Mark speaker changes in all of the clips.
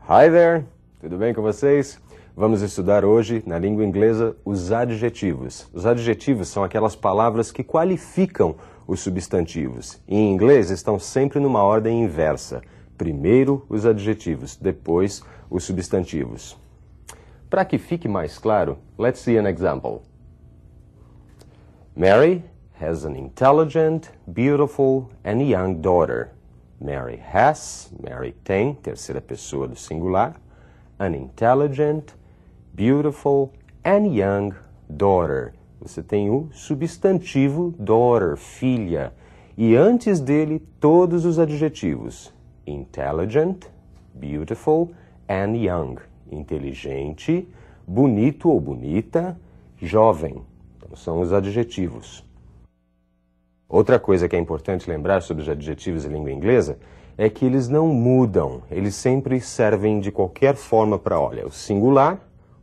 Speaker 1: Hi there! Tudo bem com vocês? Vamos estudar hoje, na língua inglesa, os adjetivos. Os adjetivos são aquelas palavras que qualificam os substantivos. Em inglês, estão sempre numa ordem inversa. Primeiro os adjetivos, depois os substantivos. Para que fique mais claro, let's see an example. Mary has an intelligent, beautiful and young daughter. Mary has, Mary tem, terceira pessoa do singular, an intelligent, beautiful and young daughter. Você tem o substantivo daughter, filha, e antes dele todos os adjetivos. Intelligent, beautiful and young. Inteligente, bonito ou bonita, jovem. Então são os adjetivos. Outra coisa que é importante lembrar sobre os adjetivos em língua inglesa é que eles não mudam, eles sempre servem de qualquer forma para, olha, o singular,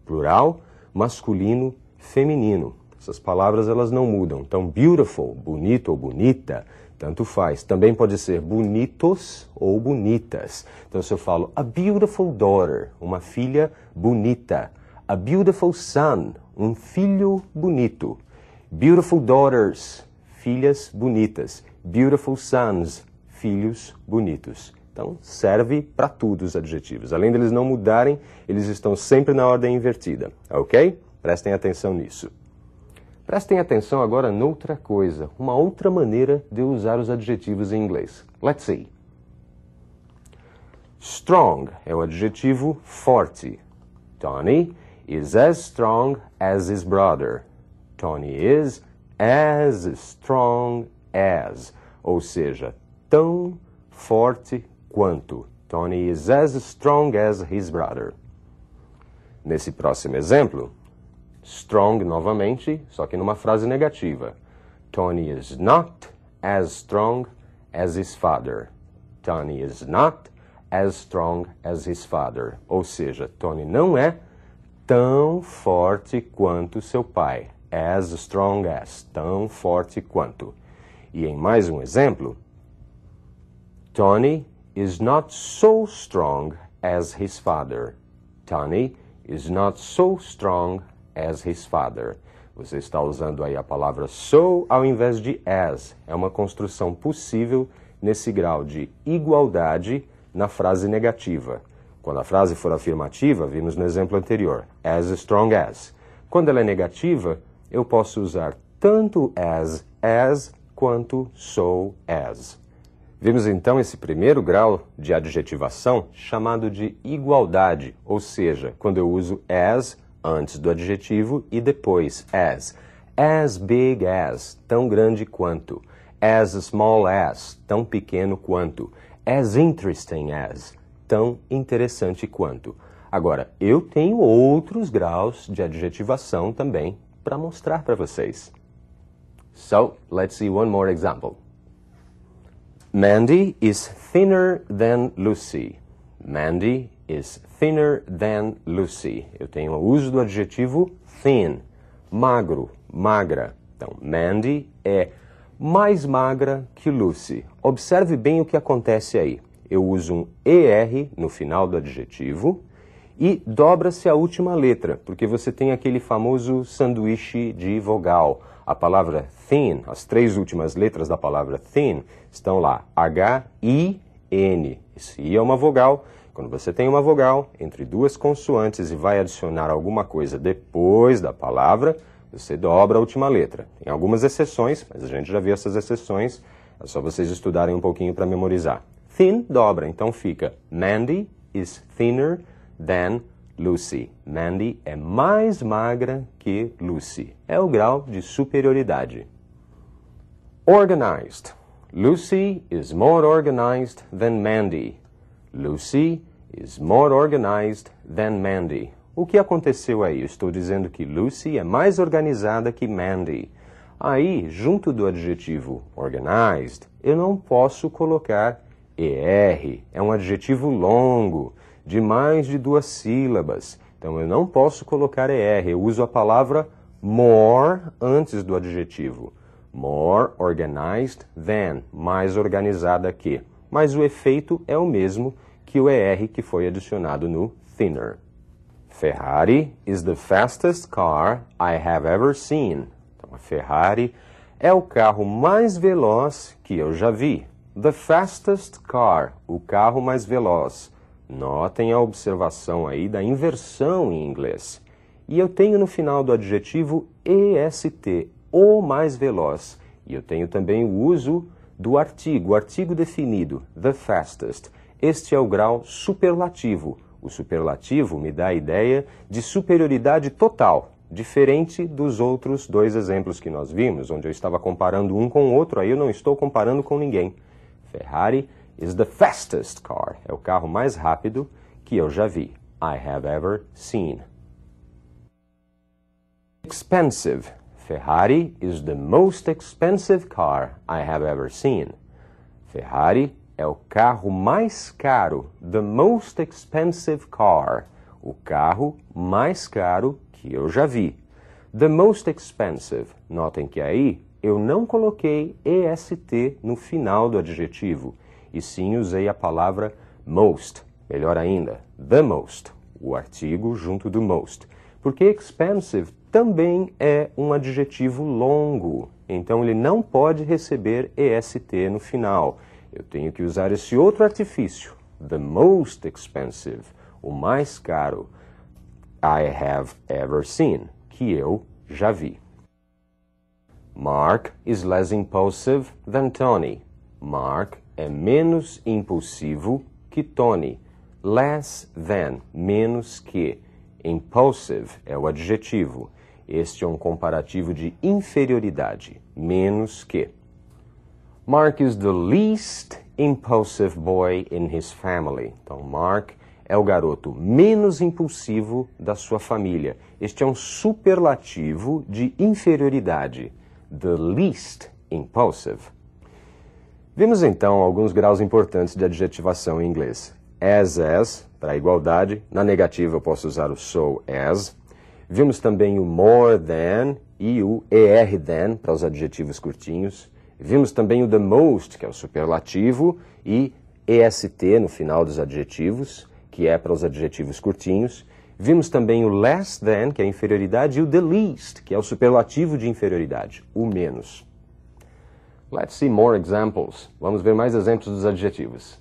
Speaker 1: plural, masculino, feminino. Essas palavras elas não mudam. Então, beautiful, bonito ou bonita, tanto faz. Também pode ser bonitos ou bonitas. Então, se eu falo a beautiful daughter, uma filha bonita. A beautiful son, um filho bonito. Beautiful daughters, filhas bonitas. Beautiful sons, filhos bonitos. Então, serve para tudo os adjetivos. Além deles não mudarem, eles estão sempre na ordem invertida, ok? Prestem atenção nisso. Prestem atenção agora noutra coisa, uma outra maneira de usar os adjetivos em inglês. Let's see. Strong é o adjetivo forte. Tony is as strong as his brother. Tony is as strong as, ou seja, tão forte quanto. Tony is as strong as his brother. Nesse próximo exemplo, strong novamente, só que numa frase negativa. Tony is not as strong as his father. Tony is not as strong as his father. Ou seja, Tony não é tão forte quanto seu pai. As strong as, tão forte quanto. E em mais um exemplo, Tony is not so strong as his father. Tony is not so strong as his father. Você está usando aí a palavra so ao invés de as. É uma construção possível nesse grau de igualdade na frase negativa. Quando a frase for afirmativa, vimos no exemplo anterior, as strong as. Quando ela é negativa, eu posso usar tanto as quanto so as. Vimos então esse primeiro grau de adjetivação chamado de igualdade, ou seja, quando eu uso as antes do adjetivo e depois as big as, tão grande quanto, as small as, tão pequeno quanto, as interesting as, tão interessante quanto. Agora, eu tenho outros graus de adjetivação também para mostrar para vocês. So, let's see one more example. Mandy is thinner than Lucy. Mandy is thinner than Lucy. Eu tenho o uso do adjetivo thin, magro, magra. Então, Mandy é mais magra que Lucy. Observe bem o que acontece aí. Eu uso um ER no final do adjetivo e dobra-se a última letra, porque você tem aquele famoso sanduíche de vogal. A palavra thin, as três últimas letras da palavra thin estão lá, H-I-N. Esse I é uma vogal. Quando você tem uma vogal entre duas consoantes e vai adicionar alguma coisa depois da palavra, você dobra a última letra. Tem algumas exceções, mas a gente já viu essas exceções, é só vocês estudarem um pouquinho para memorizar. Thin dobra, então fica Mandy is thinner than Lucy. Mandy é mais magra que Lucy. É o grau de superioridade. Organized. Lucy is more organized than Mandy. Lucy is more organized than Mandy. O que aconteceu aí? Eu estou dizendo que Lucy é mais organizada que Mandy. Aí, junto do adjetivo organized, eu não posso colocar ER. É um adjetivo longo, de mais de 2 sílabas. Então, eu não posso colocar ER. Eu uso a palavra more antes do adjetivo. More organized than, mais organizada que. Mas o efeito é o mesmo que o ER que foi adicionado no thinner. Ferrari is the fastest car I have ever seen. Então, a Ferrari é o carro mais veloz que eu já vi. The fastest car, o carro mais veloz. Notem a observação aí da inversão em inglês. E eu tenho no final do adjetivo EST, o mais veloz. E eu tenho também o uso do artigo, o artigo definido, the fastest. Este é o grau superlativo. O superlativo me dá a ideia de superioridade total, diferente dos outros dois exemplos que nós vimos, onde eu estava comparando um com o outro, aí eu não estou comparando com ninguém. Ferrari is the fastest car. É o carro mais rápido que eu já vi. I have ever seen. Expensive. Ferrari is the most expensive car I have ever seen. Ferrari é o carro mais caro. The most expensive car. O carro mais caro que eu já vi. The most expensive. Notem que aí eu não coloquei EST no final do adjetivo, e sim usei a palavra most. Melhor ainda, the most, o artigo junto do most. Porque expensive também é um adjetivo longo, então ele não pode receber EST no final. Eu tenho que usar esse outro artifício, the most expensive, o mais caro, I have ever seen, que eu já vi. Mark is less impulsive than Tony. Mark é menos impulsivo que Tony. Less than, menos que. Impulsive é o adjetivo. Este é um comparativo de inferioridade, menos que. Mark is the least impulsive boy in his family. Então, Mark é o garoto menos impulsivo da sua família. Este é um superlativo de inferioridade. The least impulsive. Vimos então alguns graus importantes de adjetivação em inglês. As, para igualdade. Na negativa eu posso usar o so as. Vimos também o more than e o er than para os adjetivos curtinhos. Vimos também o the most, que é o superlativo, e est no final dos adjetivos, que é para os adjetivos curtinhos. Vimos também o less than, que é a inferioridade, e o the least, que é o superlativo de inferioridade, o menos. Let's see more examples. Vamos ver mais exemplos dos adjetivos.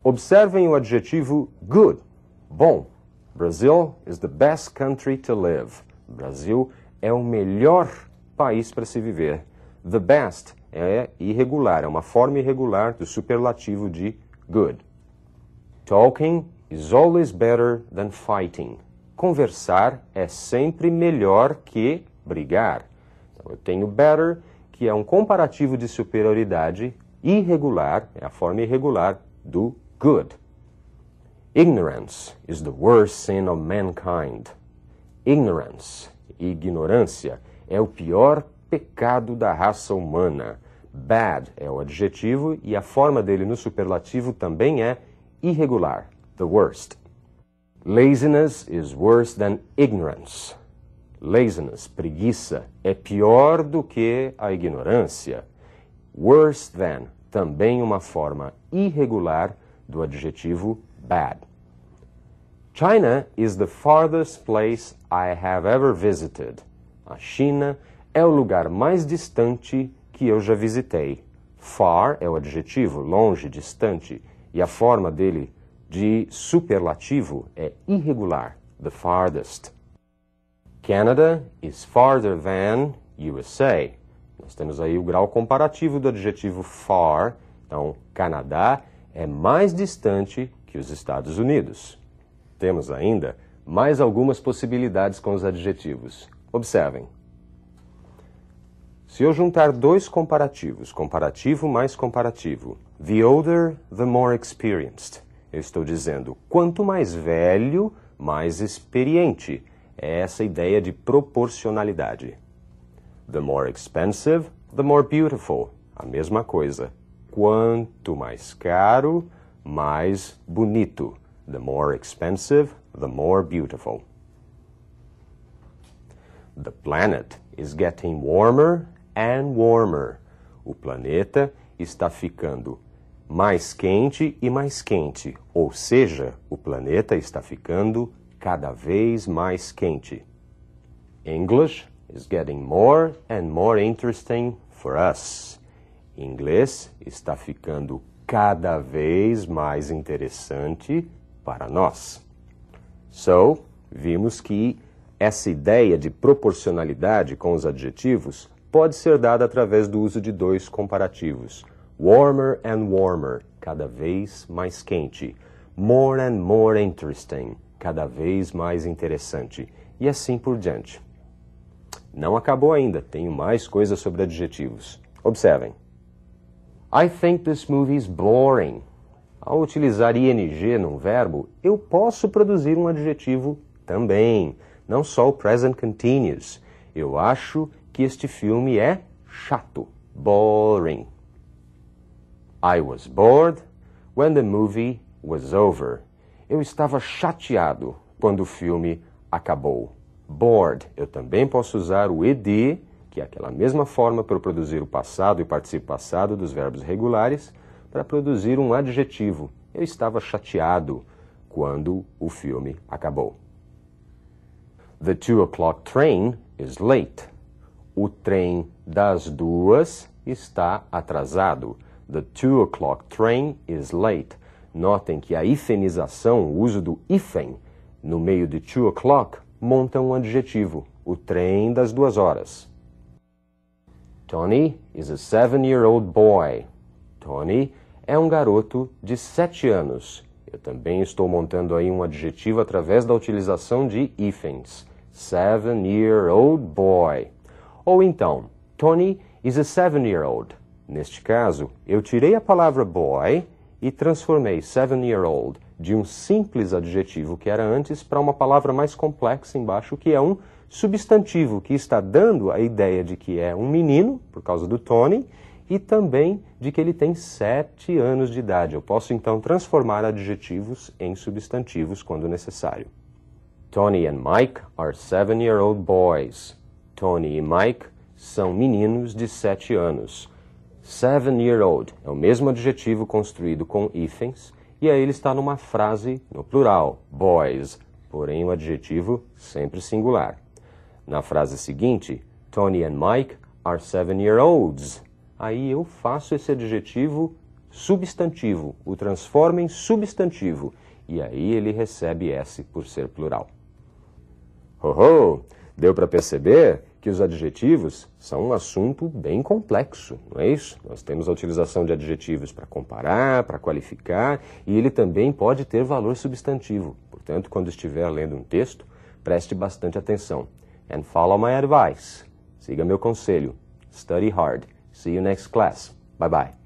Speaker 1: Observem o adjetivo good, bom. Brazil is the best country to live. Brasil é o melhor país para se viver. The best é irregular, é uma forma irregular do superlativo de good. Talking is always better than fighting. Conversar é sempre melhor que brigar. Então, eu tenho better, que é um comparativo de superioridade irregular, é a forma irregular do good. Ignorance is the worst sin of mankind. Ignorance, ignorância, é o pior pecado da raça humana. Bad é o adjetivo e a forma dele no superlativo também é irregular, the worst. Laziness is worse than ignorance. Laziness, preguiça, é pior do que a ignorância. Worse than, também uma forma irregular do adjetivo bad. China is the farthest place I have ever visited. A China é o lugar mais distante que eu já visitei. Far é o adjetivo, longe, distante, e a forma dele de superlativo é irregular, the farthest. Canada is farther than USA. Nós temos aí o grau comparativo do adjetivo far. Então, Canadá é mais distante que os Estados Unidos. Temos ainda mais algumas possibilidades com os adjetivos. Observem. Se eu juntar dois comparativos, comparativo mais comparativo, the older, the more experienced, eu estou dizendo, quanto mais velho, mais experiente. É essa ideia de proporcionalidade. The more expensive, the more beautiful. A mesma coisa. Quanto mais caro, mais bonito. The more expensive, the more beautiful. The planet is getting warmer and warmer. O planeta está ficando mais quente e mais quente, ou seja, o planeta está ficando cada vez mais quente. English is getting more and more interesting for us. Inglês está ficando cada vez mais interessante para nós. So, vimos que essa ideia de proporcionalidade com os adjetivos pode ser dada através do uso de dois comparativos. Warmer and warmer, cada vez mais quente. More and more interesting, cada vez mais interessante. E assim por diante. Não acabou ainda, tenho mais coisas sobre adjetivos. Observem. I think this movie is boring. Ao utilizar ing num verbo, eu posso produzir um adjetivo também, não só o present continuous. Eu acho que este filme é chato, boring. I was bored when the movie was over. Eu estava chateado quando o filme acabou. Bored. Eu também posso usar o ed, que é aquela mesma forma para eu produzir o passado e participo passado dos verbos regulares, para produzir um adjetivo. Eu estava chateado quando o filme acabou. The 2:00 train is late. O trem das 2 está atrasado. The 2:00 train is late. Notem que a hifenização, o uso do hífen no meio de 2:00, monta um adjetivo, o trem das 2 horas. Tony is a 7-year-old boy. Tony é um garoto de 7 anos. Eu também estou montando aí um adjetivo através da utilização de hífens. 7-year-old boy. Ou então, Tony is a 7-year-old. Neste caso, eu tirei a palavra boy e transformei 7-year-old de um simples adjetivo que era antes para uma palavra mais complexa embaixo, que é um substantivo que está dando a ideia de que é um menino, por causa do Tony, e também de que ele tem 7 anos de idade. Eu posso então transformar adjetivos em substantivos quando necessário. Tony and Mike are 7-year-old boys. Tony e Mike são meninos de 7 anos. 7-year-old é o mesmo adjetivo construído com hífens, e aí ele está numa frase no plural, boys, porém o adjetivo sempre singular. Na frase seguinte, Tony and Mike are 7-year-olds. Aí eu faço esse adjetivo substantivo, o transformo em substantivo, e aí ele recebe S por ser plural. Deu para perceber que os adjetivos são um assunto bem complexo, não é isso? Nós temos a utilização de adjetivos para comparar, para qualificar, e ele também pode ter valor substantivo. Portanto, quando estiver lendo um texto, preste bastante atenção. And follow my advice. Siga meu conselho. Study hard. See you next class. Bye bye.